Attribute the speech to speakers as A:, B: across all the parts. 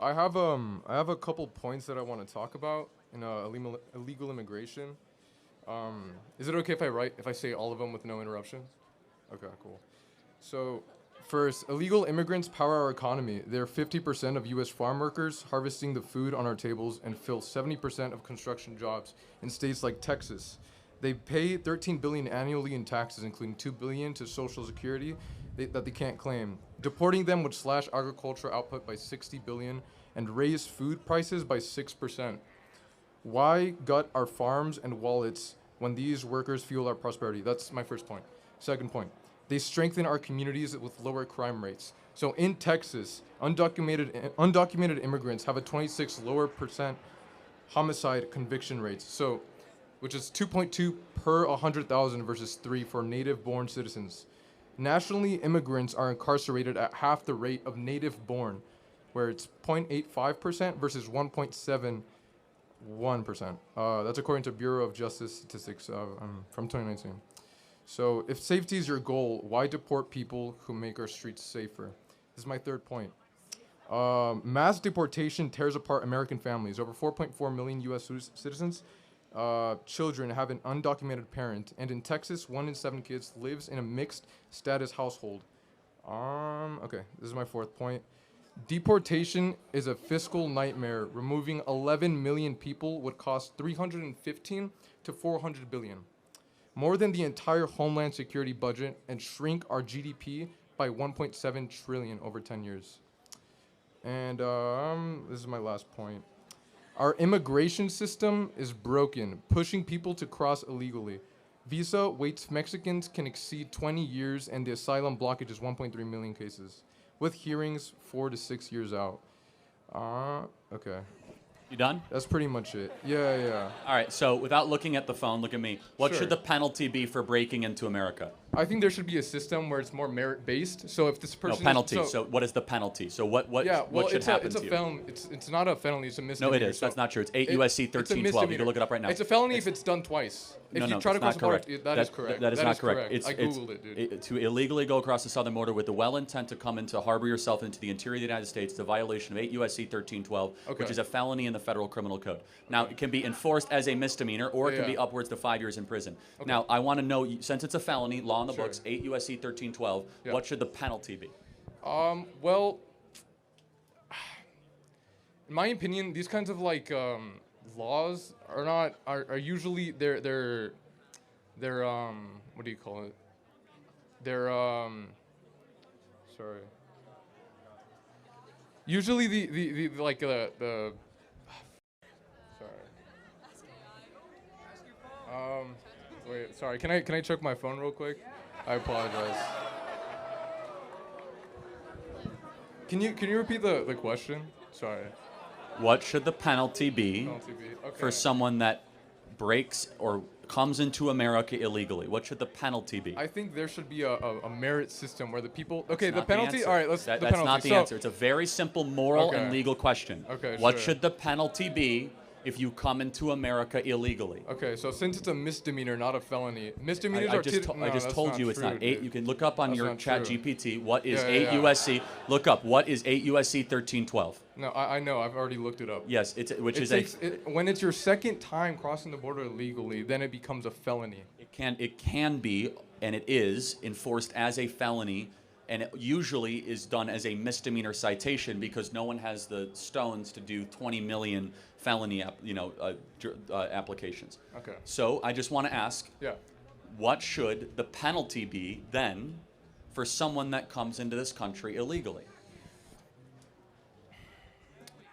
A: I have a couple points that I want to talk about in illegal immigration. Is it okay if I say all of them with no interruptions? Okay, cool. So, first, illegal immigrants power our economy. They're 50% of U.S. farm workers, harvesting the food on our tables, and fill 70% of construction jobs in states like Texas. They pay 13 billion annually in taxes, including 2 billion to Social Security that they can't claim. Deporting them would slash agricultural output by 60 billion and raise food prices by 6%. Why gut our farms and wallets when these workers fuel our prosperity? That's my first point. Second point, they strengthen our communities with lower crime rates. So in Texas, undocumented immigrants have a 26 lower percent homicide conviction rates. So, which is 2.2 per 100,000 versus 3 for native-born citizens. Nationally, immigrants are incarcerated at half the rate of native-born, where it's 0.85% versus 1.71%. That's according to Bureau of Justice Statistics from 2019. So if safety is your goal, why deport people who make our streets safer? This is my third point. Mass deportation tears apart American families. Over 4.4 million U.S. citizens, children have an undocumented parent, and in Texas, 1 in 7 kids lives in a mixed status household. Okay, this is my fourth point. Deportation is a fiscal nightmare. Removing 11 million people would cost 315 to 400 billion, more than the entire Homeland Security budget, and shrink our GDP by 1.7 trillion over 10 years. And this is my last point. Our immigration system is broken, pushing people to cross illegally. Visa waits Mexicans can exceed 20 years, and the asylum blockage is 1.3 million cases, with hearings 4 to 6 years out. Okay.
B: You done?
A: That's pretty much it. Yeah.
B: All right, so without looking at the phone, look at me. What
A: Sure.
B: should the penalty be for breaking into America?
A: I think there should be a system where it's more merit-based. So if this person...
B: No, penalty. So what is the penalty? So what should happen to you?
A: Felony. It's not a felony, it's a misdemeanor.
B: No, it is. That's not true. It's 8 U.S.C. 1312. You can look it up right now.
A: It's a felony if it's done twice. If you try to cross the border, that is correct.
B: That is not correct.
A: I Googled it, dude.
B: To illegally go across the southern border with the well intent to come into harbor yourself into the interior of the United States, the violation of 8 U.S.C. 1312, which is a felony in the federal criminal code. Now, it can be enforced as a misdemeanor, or it can be upwards to 5 years in prison. Now, I want to know, since it's a felony, law on the books, 8 U.S.C. 1312, what should the penalty be?
A: Well, in my opinion, these kinds of laws are usually they're what do you call it? They're sorry. Usually the sorry. Wait, sorry. Can I check my phone real quick? I apologize. Can you repeat the question? Sorry.
B: What should the penalty be for someone that breaks or comes into America illegally? What should the penalty be?
A: I think there should be a merit system where the people... Okay,
B: That's
A: the penalty...
B: answer.
A: All right,
B: That's
A: penalty.
B: not the answer. It's a very simple moral and legal question.
A: Okay,
B: what
A: sure.
B: should the penalty be if you come into America illegally?
A: Okay, so since it's a misdemeanor, not a felony, misdemeanors
B: I
A: are...
B: just told you it's not 8. You can look up on your chat GPT what is 8
A: yeah.
B: USC. Look up what is 8 USC 1312.
A: No, I know. I've already looked it up.
B: Yes,
A: when it's your second time crossing the border illegally, then it becomes a felony.
B: It can be, and it is enforced as a felony, and it usually is done as a misdemeanor citation because no one has the stones to do 20 million felony applications.
A: Okay.
B: So I just want to ask,
A: Yeah.
B: what should the penalty be then for someone that comes into this country illegally?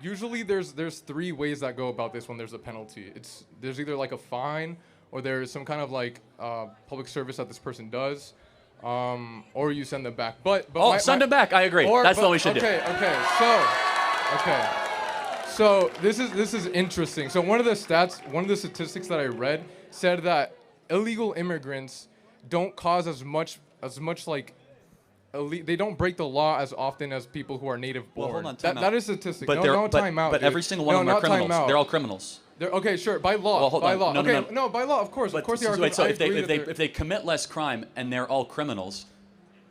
A: Usually there's 3 ways that go about this when there's a penalty. There's either like a fine, or there's some kind of public service that this person does, or you send them back.
B: Send them back. I agree. That's what we should do.
A: Okay. So this is interesting. So one of the statistics that I read said that illegal immigrants don't cause as much they don't break the law as often as people who are native born.
B: Well, hold on, time out.
A: That is statistic.
B: But
A: time out.
B: But
A: dude.
B: every single one of them are criminals. They're all criminals.
A: Okay, sure. By law.
B: Well, hold
A: by
B: on.
A: law.
B: No.
A: No, by law, of course. Of course they are.
B: Wait, so if
A: if
B: they commit less crime and they're all criminals,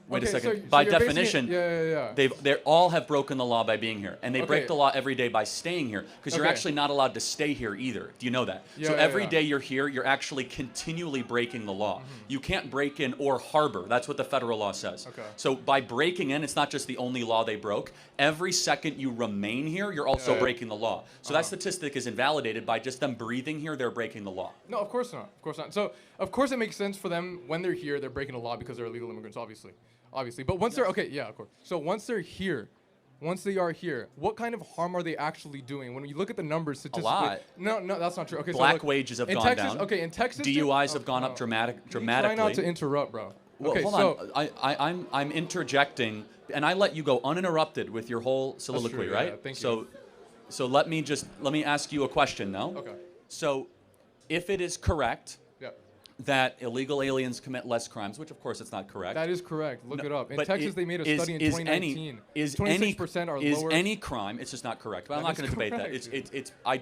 B: Wait a
A: Okay,
B: second.
A: so
B: By
A: you're basing it-
B: definition,
A: yeah.
B: they all have broken the law by being here, and they break
A: Okay.
B: the law every day by staying here, because you're
A: Okay.
B: actually not allowed to stay here either. Do you know that?
A: Yeah,
B: so
A: yeah,
B: every
A: yeah.
B: day you're here, you're actually continually breaking the law. You can't break in or harbor. That's what the federal law says.
A: Okay.
B: So by breaking in, it's not just the only law they broke. Every second you remain here, you're also
A: Yeah.
B: breaking the law. So that statistic is invalidated by just them breathing here. They're breaking the law.
A: No, of course not. Of course not. So, of course, it makes sense for them when they're here. They're breaking the law because they're illegal immigrants, obviously. But once they're of course. So once they're here, once they are here, what kind of harm are they actually doing? When you look at the numbers statistically,
B: lot.
A: No, that's not true. Okay,
B: Black
A: so look,
B: wages have
A: in
B: gone
A: Texas,
B: down.
A: Okay, in Texas,
B: DUIs have gone up dramatically.
A: Try not to interrupt, bro.
B: Well,
A: Okay,
B: hold
A: so
B: on. I'm interjecting, and I let you go uninterrupted with your whole soliloquy,
A: true, yeah,
B: right?
A: yeah, thank you.
B: So let me ask you a question, though.
A: Okay.
B: So, if it is correct
A: Yeah,
B: that illegal aliens commit less crimes, which of course it's not correct.
A: that is correct. Look it up. In
B: but
A: Texas, they made a study in 2019. 26% are
B: is
A: lower.
B: any crime? It's just not correct. But I'm
A: That
B: not going
A: is
B: to debate that.
A: correct.
B: It's I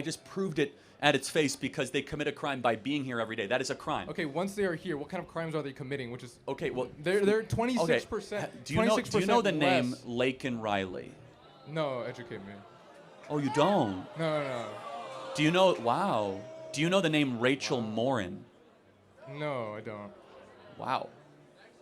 B: just proved it at its face because they commit a crime by being here every day. That is a crime.
A: Okay, once they are here, what kind of crimes are they committing? Which is
B: Okay. Well,
A: they're
B: okay.
A: 26%.
B: Do you know the name
A: less.
B: Laken Riley?
A: No, educate me.
B: Oh, you don't.
A: No.
B: Do you know? Wow. Do you know the name Rachel Morin?
A: No, I don't.
B: Wow.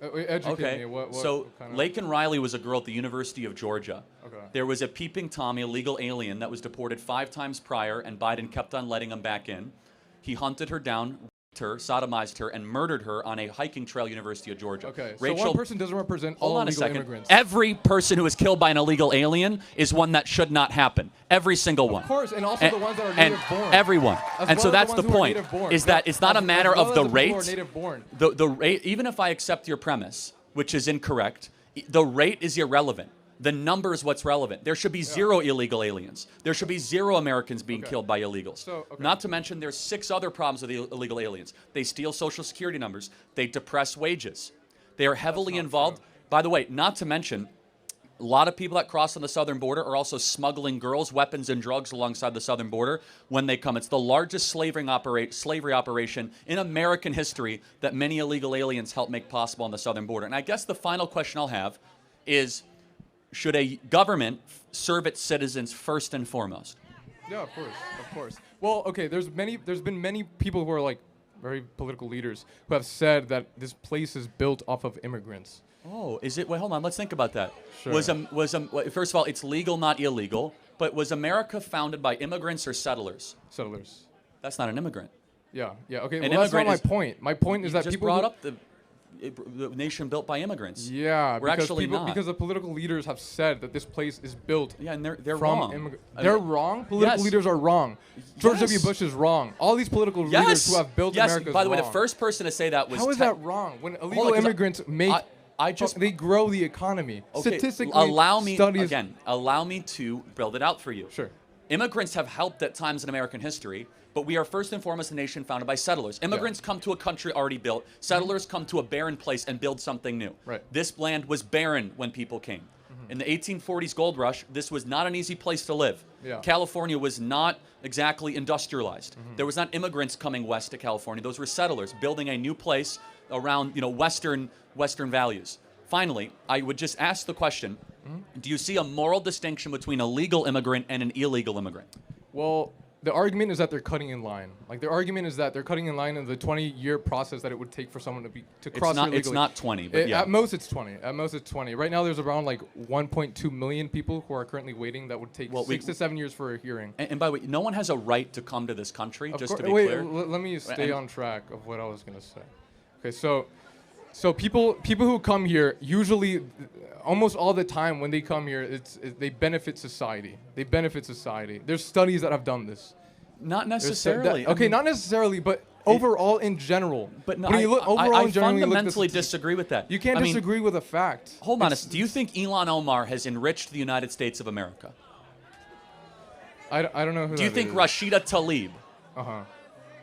A: Educate
B: Okay.
A: me. What
B: So
A: kind of...
B: Laken Riley was a girl at the University of Georgia.
A: Okay.
B: There was a peeping Tommy, a legal alien, that was deported 5 times prior, and Biden kept on letting him back in. He hunted her down, raped her, sodomized her, and murdered her on a hiking trail, University of Georgia.
A: Okay, so
B: Rachel,
A: one person doesn't represent
B: hold
A: all
B: on a
A: illegal
B: second.
A: immigrants.
B: Every person who is killed by an illegal alien is one that should not happen. Every single one.
A: Of course, and also the ones that are
B: and
A: native born.
B: Everyone.
A: As
B: And so
A: well as
B: that's
A: the
B: the
A: ones who are
B: point.
A: native born.
B: Is that it's not a
A: As
B: matter
A: well
B: of
A: as
B: the
A: the people who are
B: rate.
A: native born.
B: The rate, even if I accept your premise, which is incorrect, the rate is irrelevant. The number is what's relevant. There should be 0 illegal aliens. There should be 0 Americans being killed by illegals.
A: So, okay.
B: Not to mention there's 6 other problems with the illegal aliens. They steal Social Security numbers. They depress wages. They are heavily involved.
A: true.
B: By the way, not to mention, a lot of people that cross on the southern border are also smuggling girls, weapons, and drugs alongside the southern border when they come. It's the largest slavery operation in American history that many illegal aliens help make possible on the southern border. And I guess the final question I'll have is, should a government serve its citizens first and foremost?
A: Yeah, of course. Well, okay, there's been many people who are like very political leaders who have said that this place is built off of immigrants.
B: Oh, is it? Wait, hold on. Let's think about that.
A: Sure.
B: First of all, it's legal, not illegal. But was America founded by immigrants or settlers?
A: Settlers.
B: That's not an immigrant.
A: Yeah. Okay.
B: An
A: Well, that's not
B: immigrant
A: my
B: is-
A: point. My point is
B: You
A: that
B: just
A: people
B: brought
A: who,
B: up the nation built by immigrants.
A: Yeah,
B: We're
A: because
B: actually
A: people,
B: not.
A: because the political leaders have said that this place is built.
B: Yeah, and they're
A: from
B: wrong.
A: They're wrong. Political
B: yes.
A: leaders are wrong. George
B: Yes.
A: W. Bush is wrong. All these political leaders
B: Yes.
A: who have built
B: yes.
A: America.
B: By the way, the
A: wrong.
B: first person to say that was.
A: How is that wrong? When illegal
B: 'cause
A: immigrants make,
B: I just
A: they grow the economy.
B: okay,
A: Statistically,
B: allow me
A: studies.
B: again. Allow me to build it out for you.
A: Sure.
B: Immigrants have helped at times in American history, but we are first and foremost a nation founded by settlers. Immigrants come to a country already built. Settlers come to a barren place and build something new.
A: Right.
B: This land was barren when people came. In the 1840s gold rush, this was not an easy place to live.
A: Yeah.
B: California was not exactly industrialized. There was not immigrants coming west to California. Those were settlers building a new place around, Western values. Finally, I would just ask the question, do you see a moral distinction between a legal immigrant and an illegal immigrant?
A: Well, the argument is that they're cutting in line. Like the argument is that they're cutting in line in the 20-year process that it would take for someone to cross here legally.
B: It's not 20, but yeah.
A: At most it's 20. At most it's 20. Right now there's around like 1.2 million people who are currently waiting that would take 6 to 7 years for a hearing.
B: And by the way, no one has a right to come to this country,
A: Of
B: just to
A: course-
B: be
A: wait,
B: clear.
A: let me stay
B: And-
A: on track of what I was gonna say. Okay, so people who come here usually, almost all the time when they come here, they benefit society. They benefit society. There's studies that have done this.
B: Not
A: There's
B: necessarily.
A: okay, not necessarily, but overall in general.
B: But no,
A: when you look overall
B: I
A: in general, when you look at the
B: fundamentally
A: statistics,
B: disagree with that.
A: You can't
B: I mean,
A: disagree with a fact.
B: Hold on.
A: It's-
B: Do you think Elon Omar has enriched the United States of America?
A: I don't know who.
B: Do you
A: that
B: think
A: is.
B: Rashida Tlaib?
A: Uh-huh.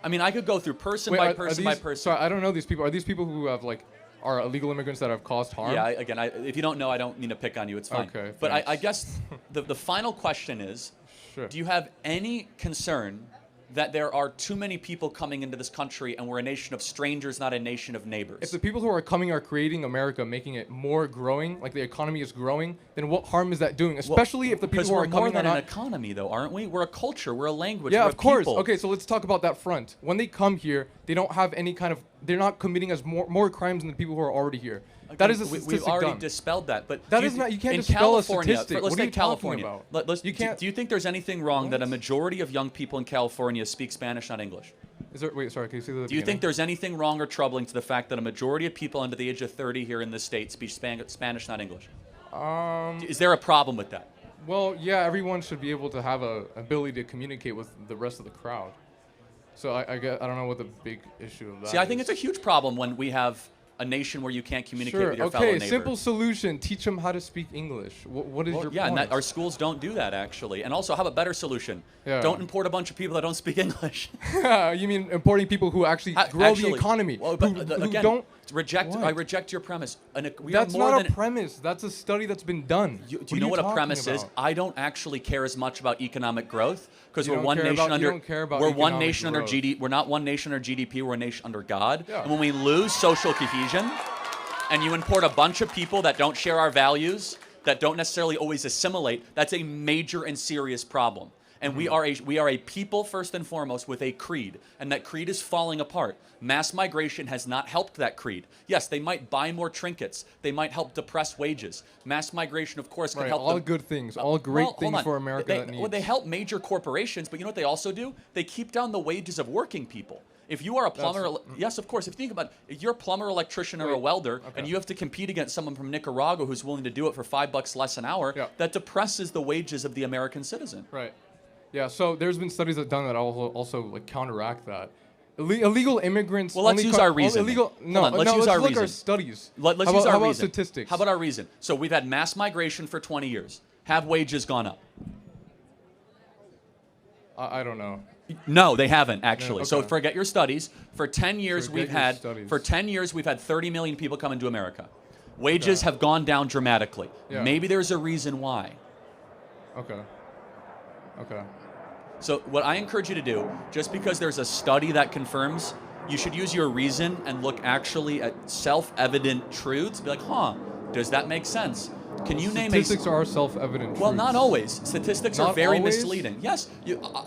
B: I mean, I could go through person
A: Wait,
B: by
A: are
B: person
A: these,
B: by person.
A: Sorry, I don't know these people. Are these people who have are illegal immigrants that have caused harm?
B: Yeah, if you don't know, I don't mean to pick on you. It's fine.
A: Okay,
B: But I
A: thanks.
B: guess the final question is,
A: Sure.
B: do you have any concern that there are too many people coming into this country and we're a nation of strangers, not a nation of neighbors.
A: If the people who are coming are creating America, making it more growing, like the economy is growing, then what harm is that doing? Especially if the people who are coming
B: we're more
A: are
B: than
A: not...
B: an economy, though, aren't we? We're a culture. We're a language.
A: Yeah,
B: we're
A: of course.
B: people.
A: Okay, so let's talk about that front. When they come here, they don't have any kind of... They're not committing as more crimes than the people who are already here.
B: Again,
A: that is a statistic
B: we've already
A: done.
B: dispelled that, but
A: That is not. You can't
B: in
A: dispel a
B: California,
A: statistic.
B: Let's
A: What are
B: take
A: you
B: California.
A: talking about? You can't.
B: Do you think there's anything wrong that a
A: What?
B: majority of young people in California speak Spanish, not English?
A: Is there? Wait, sorry. Can you see the?
B: Do you think there's anything wrong or troubling to the fact that a majority of people under the age of 30 here in this state speak Spanish, not English? Is there a problem with that?
A: Well, yeah. Everyone should be able to have a ability to communicate with the rest of the crowd. So I don't know what the big issue of that.
B: See, I think it's a huge problem when we have a nation where you can't communicate
A: Sure.
B: with your fellow
A: Okay.
B: neighbor.
A: Simple solution. Teach them how to speak English. What is your
B: Yeah,
A: point?
B: and our schools don't do that, actually. And also, how about a better solution?
A: Yeah.
B: Don't import a bunch of people that don't speak English.
A: You mean importing people who actually grow the economy?
B: Well, but,
A: who
B: again,
A: don't.
B: reject. I
A: What?
B: reject your premise. We
A: That's
B: are more
A: not
B: than
A: a premise. That's a study that's been done.
B: Do
A: What
B: you
A: are
B: know what a
A: talking
B: premise is?
A: about?
B: I don't actually care as much about economic growth because
A: You
B: we're
A: don't
B: one
A: care
B: nation
A: about- you
B: under.
A: don't care about
B: We're one
A: economic
B: nation under
A: growth.
B: GDP. We're not one nation under GDP. We're a nation under God.
A: Yeah.
B: And when we lose social cohesion, and you import a bunch of people that don't share our values, that don't necessarily always assimilate, that's a major and serious problem. And we are a people first and foremost with a creed, and that creed is falling apart. Mass migration has not helped that creed. Yes, they might buy more trinkets. They might help depress wages. Mass migration, of course, can
A: Right,
B: help
A: all
B: them.
A: good things, all great
B: Well, hold
A: things
B: on.
A: for America
B: They,
A: that needs.
B: well, they help major corporations, but you know what they also do? They keep down the wages of working people. If you are a plumber, yes, of course. If you think about it, if you're a plumber, electrician, or a welder, and you have to compete against someone from Nicaragua who's willing to do it for $5 less an hour,
A: Yeah.
B: that depresses the wages of the American citizen.
A: Right. Yeah. So there's been studies that done that also like counteract that. Illegal immigrants.
B: Well, let's
A: only
B: use our reason.
A: Illegal. No,
B: Hold on, let's
A: no,
B: use
A: let's
B: our
A: look
B: reason.
A: our studies.
B: Let's
A: how
B: use
A: about,
B: our
A: how about
B: reason.
A: statistics?
B: How about our reason? So we've had mass migration for 20 years. Have wages gone up?
A: I don't know.
B: No, they haven't actually.
A: Yeah,
B: So
A: okay.
B: forget your studies. For 10 years
A: Forget
B: we've
A: your
B: had
A: studies.
B: for 10 years we've had 30 million people come into America. Wages have gone down dramatically.
A: Yeah.
B: Maybe there's a reason why.
A: Okay. Okay.
B: So what I encourage you to do, just because there's a study that confirms, you should use your reason and look actually at self-evident truths. Be like, does that make sense? Can you name
A: Statistics are self-evident.
B: Well,
A: truths.
B: not always. Statistics are
A: Not
B: very
A: always?
B: misleading. Yes,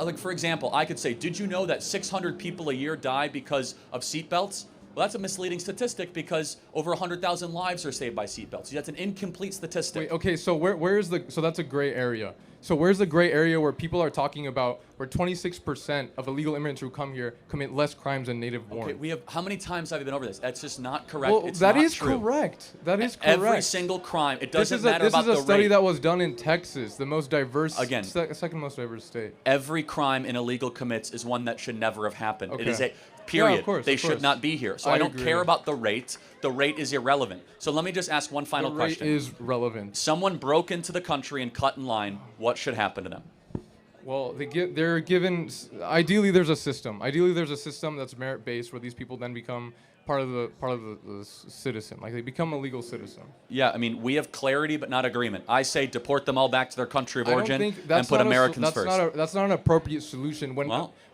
B: like for example, I could say, did you know that 600 people a year die because of seatbelts? Well, that's a misleading statistic because over 100,000 lives are saved by seatbelts. That's an incomplete statistic.
A: Wait, okay, so where's the so that's a gray area. So where's the gray area where people are talking about where 26% of illegal immigrants who come here commit less crimes than native born?
B: Okay, we have how many times have we been over this? That's just not correct.
A: Well,
B: It's
A: that
B: not
A: is
B: true.
A: correct. That is correct.
B: Every single crime. It
A: This
B: doesn't
A: is
B: matter about the
A: a study
B: rate.
A: that was done in Texas, the most diverse,
B: Again.
A: second most diverse state.
B: Every crime an illegal commits is one that should never have happened. It
A: Okay.
B: is a period.
A: Yeah, of course,
B: they
A: of
B: should
A: course.
B: not be here. So
A: I
B: I don't
A: agree.
B: care about the rate. The rate is irrelevant. So let me just ask one final
A: The rate
B: question.
A: is relevant.
B: Someone broke into the country and cut in line. What should happen to them?
A: Well, they're given. Ideally, there's a system. Ideally, there's a system that's merit-based where these people then become part of the citizen. Like they become a legal citizen.
B: Yeah, I mean, we have clarity but not agreement. I say deport them all back to their country of
A: I don't
B: origin
A: think
B: and
A: that's
B: put
A: not
B: Americans
A: that's
B: first.
A: That's not an appropriate solution. When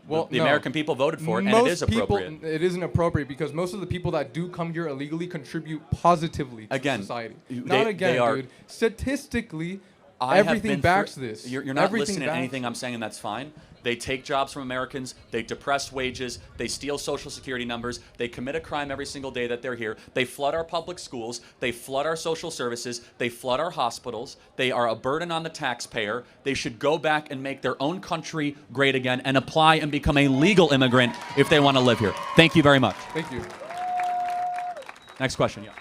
B: well, the
A: no.
B: American people voted for it, and
A: Most
B: it is appropriate.
A: People, it isn't appropriate because most of the people that do come here illegally contribute positively to
B: Again,
A: society.
B: they-
A: Not again,
B: they are-
A: dude. Statistically,
B: I have
A: everything
B: been
A: backs
B: through-
A: this.
B: You're not
A: Everything
B: listening to
A: backs
B: anything I'm saying, and that's fine. They take jobs from Americans. They depress wages. They steal Social Security numbers. They commit a crime every single day that they're here. They flood our public schools. They flood our social services. They flood our hospitals. They are a burden on the taxpayer. They should go back and make their own country great again and apply and become a legal immigrant if they want to live here. Thank you very much.
A: Thank you.
B: Next question. Yeah.